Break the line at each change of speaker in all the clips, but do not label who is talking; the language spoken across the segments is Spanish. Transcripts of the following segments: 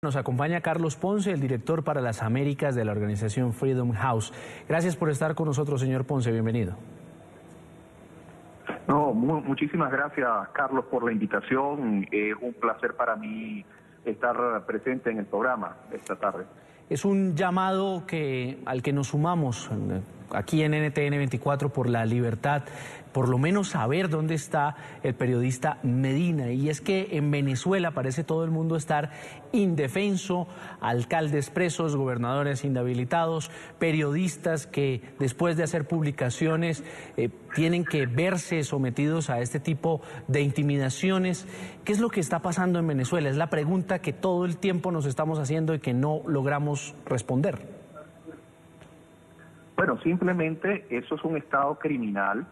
Nos acompaña Carlos Ponce, el director para las Américas de la organización Freedom House. Gracias por estar con nosotros, señor Ponce, bienvenido.
No, muchísimas gracias, Carlos, por la invitación. Es un placer para mí estar presente en el programa esta tarde.
Es un llamado al que nos sumamos aquí en NTN 24 por la libertad, por lo menos saber dónde está el periodista Medina. Y es que en Venezuela parece todo el mundo estar indefenso, alcaldes presos, gobernadores inhabilitados, periodistas que después de hacer publicaciones tienen que verse sometidos a este tipo de intimidaciones. ¿Qué es lo que está pasando en Venezuela? Es la pregunta que todo el tiempo nos estamos haciendo y que no logramos responder.
Bueno, simplemente eso es un estado criminal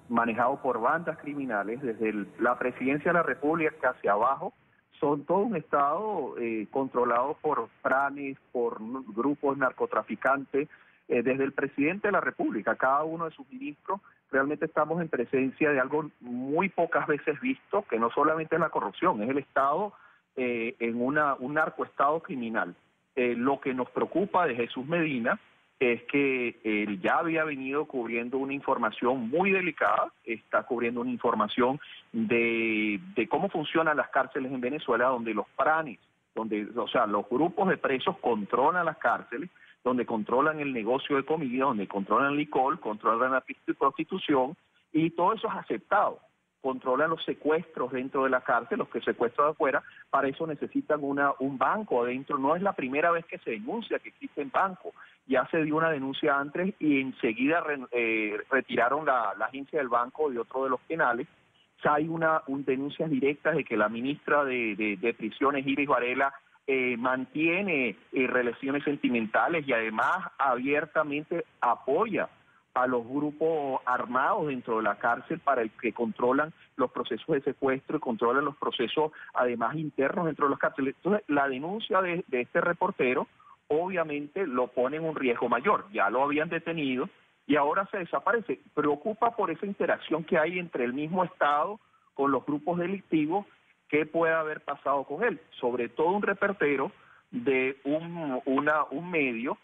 manejado por bandas criminales desde la presidencia de la República hacia abajo. Son todo un estado controlado por planes, por grupos narcotraficantes, desde el presidente de la República, cada uno de sus ministros. Realmente estamos en presencia de algo muy pocas veces visto, que no solamente es la corrupción, es el estado en un narcoestado criminal. Lo que nos preocupa de Jesús Medina es que él ya había venido cubriendo una información muy delicada, está cubriendo una información de cómo funcionan las cárceles en Venezuela, donde los planes, los grupos de presos controlan las cárceles, donde controlan el negocio de comida, donde controlan el licor, controlan la prostitución, y todo eso es aceptado. Controlan los secuestros dentro de la cárcel, los que secuestran afuera. Para eso necesitan un banco adentro. No es la primera vez que se denuncia que existen bancos. Ya se dio una denuncia antes y enseguida retiraron la agencia del banco de otro de los penales. Hay denuncias directas de que la ministra de Prisiones, Iris Varela, mantiene relaciones sentimentales y además abiertamente apoya a los grupos armados dentro de la cárcel para el que controlan los procesos de secuestro y controlan los procesos además internos dentro de las cárceles. Entonces, la denuncia de este reportero obviamente lo pone en un riesgo mayor. Ya lo habían detenido y ahora se desaparece. Preocupa por esa interacción que hay entre el mismo Estado con los grupos delictivos. ¿Qué puede haber pasado con él? Sobre todo un reportero de un medio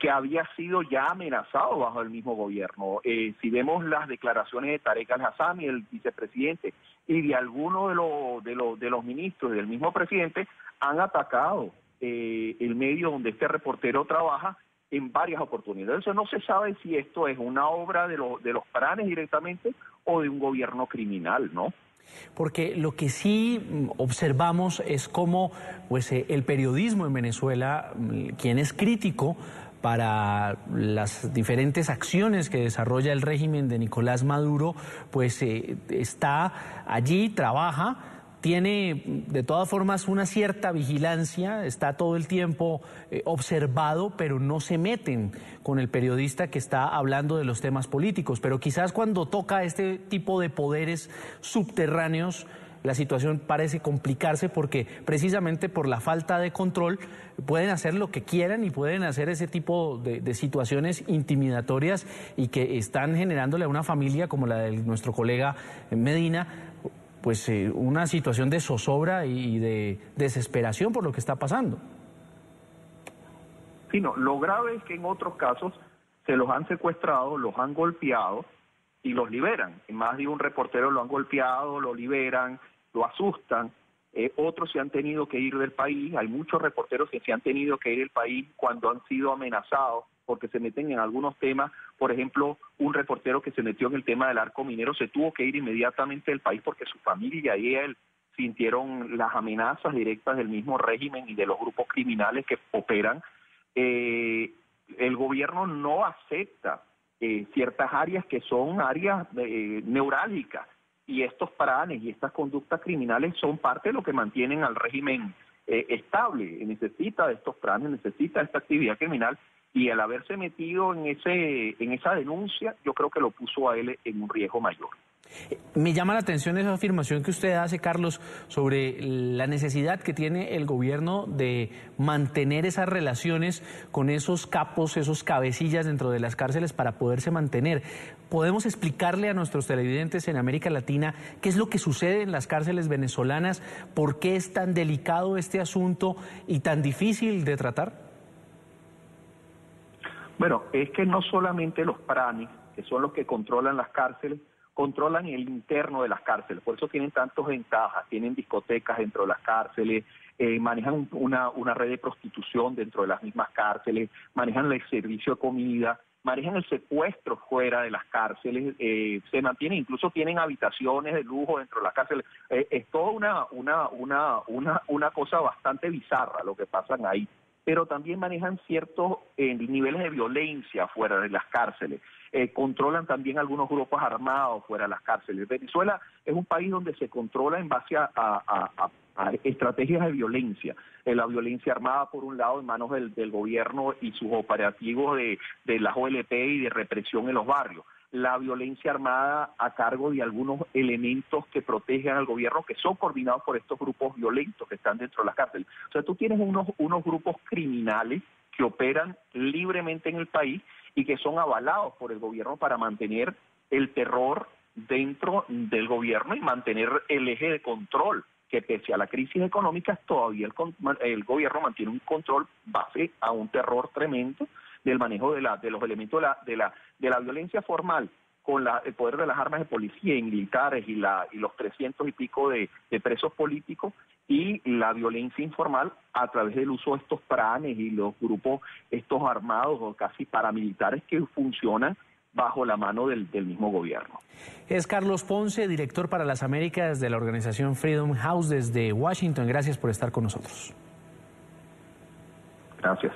que había sido ya amenazado bajo el mismo gobierno. Si vemos las declaraciones de Tarek Al-Hassami, el vicepresidente, y de algunos de los ministros del mismo presidente, han atacado el medio donde este reportero trabaja en varias oportunidades. Entonces no se sabe si esto es una obra de los planes directamente o de un gobierno criminal, ¿no?
Porque lo que sí observamos es cómo el periodismo en Venezuela, quien es crítico para las diferentes acciones que desarrolla el régimen de Nicolás Maduro, está allí, trabaja, tiene de todas formas una cierta vigilancia, está todo el tiempo observado, pero no se meten con el periodista que está hablando de los temas políticos. Pero quizás cuando toca este tipo de poderes subterráneos, la situación parece complicarse porque precisamente por la falta de control pueden hacer lo que quieran y pueden hacer ese tipo de situaciones intimidatorias y que están generándole a una familia como la de nuestro colega Medina una situación de zozobra y de desesperación por lo que está pasando.
Sí, no, lo grave es que en otros casos se los han secuestrado, los han golpeado y los liberan. Más de un reportero lo han golpeado, lo liberan, lo asustan. Otros se han tenido que ir del país. Hay muchos reporteros que se han tenido que ir del país cuando han sido amenazados porque se meten en algunos temas. Por ejemplo, un reportero que se metió en el tema del arco minero se tuvo que ir inmediatamente del país porque su familia y él sintieron las amenazas directas del mismo régimen y de los grupos criminales que operan. El gobierno no acepta ciertas áreas que son áreas neurálgicas, y estos planes y estas conductas criminales son parte de lo que mantienen al régimen estable. Necesita de estos planes, necesita de esta actividad criminal, y al haberse metido en esa denuncia, yo creo que lo puso a él en un riesgo mayor.
Me llama la atención esa afirmación que usted hace, Carlos, sobre la necesidad que tiene el gobierno de mantener esas relaciones con esos capos, esos cabecillas dentro de las cárceles para poderse mantener. ¿Podemos explicarle a nuestros televidentes en América Latina qué es lo que sucede en las cárceles venezolanas? ¿Por qué es tan delicado este asunto y tan difícil de tratar?
Bueno, es que no solamente los PRANIS, que son los que controlan las cárceles, controlan el interno de las cárceles, por eso tienen tantas ventajas, tienen discotecas dentro de las cárceles, manejan una red de prostitución dentro de las mismas cárceles, manejan el servicio de comida, manejan el secuestro fuera de las cárceles, se mantienen, incluso tienen habitaciones de lujo dentro de las cárceles, es toda una cosa bastante bizarra lo que pasan ahí. Pero también manejan ciertos niveles de violencia fuera de las cárceles, controlan también algunos grupos armados fuera de las cárceles. Venezuela es un país donde se controla en base a estrategias de violencia, la violencia armada por un lado en manos del gobierno y sus operativos de las OLP y de represión en los barrios, la violencia armada a cargo de algunos elementos que protegen al gobierno, que son coordinados por estos grupos violentos que están dentro de las cárceles. O sea, tú tienes unos grupos criminales que operan libremente en el país y que son avalados por el gobierno para mantener el terror dentro del gobierno y mantener el eje de control, que pese a la crisis económica todavía el gobierno mantiene un control base a un terror tremendo del manejo de los elementos de la violencia formal con el poder de las armas de policía y militares y los 300 y pico de presos políticos, y la violencia informal a través del uso de estos PRANes y los grupos estos armados o casi paramilitares que funcionan bajo la mano del mismo gobierno.
Es Carlos Ponce, director para las Américas de la organización Freedom House desde Washington. Gracias por estar con nosotros.
Gracias.